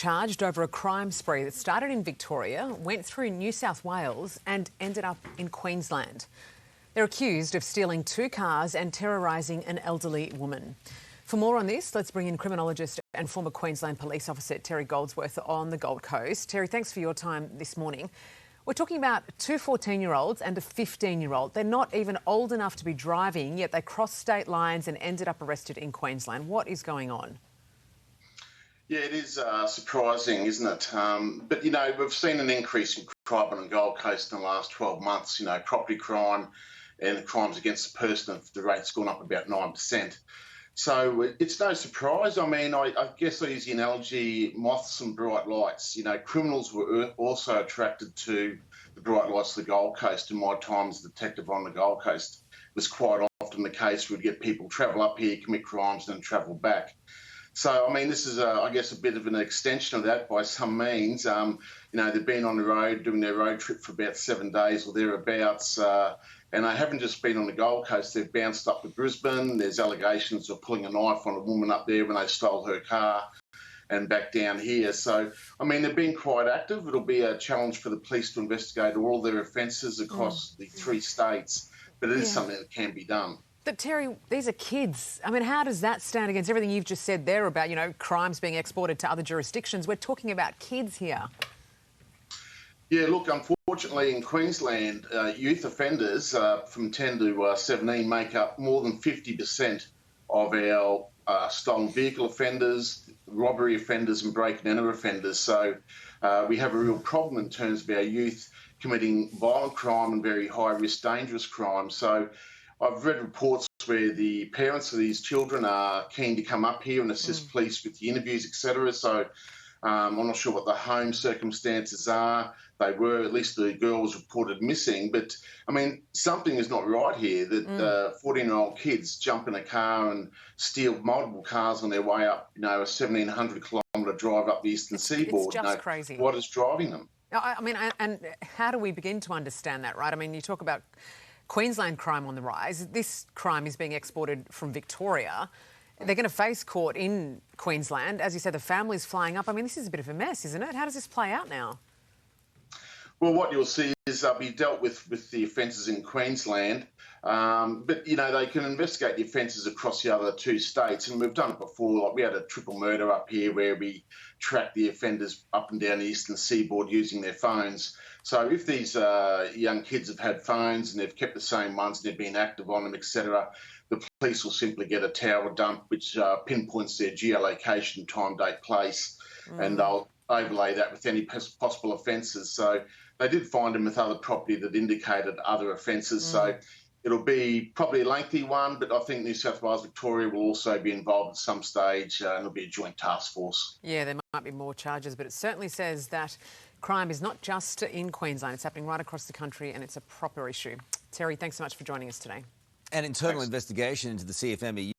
Charged over a crime spree that started in Victoria, went through New South Wales and ended up in Queensland. They're accused of stealing 2 cars and terrorising an elderly woman. For more on this, let's bring in criminologist and former Queensland police officer Terry Goldsworth on the Gold Coast. Terry, thanks for your time this morning. We're talking about 2 14-year-olds and a 15-year-old. They're not even old enough to be driving, yet they crossed state lines and ended up arrested in Queensland. What is going on? Yeah, it is surprising, isn't it? But, we've seen an increase in crime on the Gold Coast in the last 12 months. Property crime and crimes against the person, the rate's gone up about 9%. So it's no surprise. I guess I use the analogy, moths and bright lights. Criminals were also attracted to the bright lights of the Gold Coast. In my time as a detective on the Gold Coast, it was quite often the case we'd get people travel up here, commit crimes, and then travel back. So, this is, I guess, a bit of an extension of that by some means. They've been on the road doing their road trip for about 7 days or thereabouts, and they haven't just been on the Gold Coast. They've bounced up to Brisbane. There's allegations of pulling a knife on a woman up there when they stole her car and back down here. So, they've been quite active. It'll be a challenge for the police to investigate all their offences across the 3 states, but it is something that can be done. But Terry, these are kids. How does that stand against everything you've just said there about, crimes being exported to other jurisdictions? We're talking about kids here. Yeah, look, unfortunately in Queensland, youth offenders from 10 to 17 make up more than 50% of our stolen vehicle offenders, robbery offenders and break-and-enter offenders. So we have a real problem in terms of our youth committing violent crime and very high-risk, dangerous crime. So I've read reports where the parents of these children are keen to come up here and assist police with the interviews, etc. So I'm not sure what the home circumstances are. They were, at least the girl was reported missing. But, something is not right here that 14-year-old kids jump in a car and steal multiple cars on their way up, a 1,700-kilometre drive up the eastern seaboard. It's just crazy. What is driving them? And how do we begin to understand that, right? You talk about Queensland crime on the rise. This crime is being exported from Victoria. They're going to face court in Queensland. As you said, the family's flying up. This is a bit of a mess, isn't it? How does this play out now? Well, what you'll see is they'll be dealt with the offences in Queensland. But, they can investigate the offences across the other 2 states. And we've done it before. Like we had a triple murder up here where we tracked the offenders up and down the eastern seaboard using their phones. So if these young kids have had phones and they've kept the same ones and they've been active on them, etc., the police will simply get a tower dump which pinpoints their geolocation, time, date, place, and they'll overlay that with any possible offences. So they did find them with other property that indicated other offences. So it'll be probably a lengthy one, but I think New South Wales, Victoria will also be involved at some stage, and it'll be a joint task force. Yeah, there might be more charges, but it certainly says that crime is not just in Queensland. It's happening right across the country, and it's a proper issue. Terry, thanks so much for joining us today. An internal investigation into the CFMEU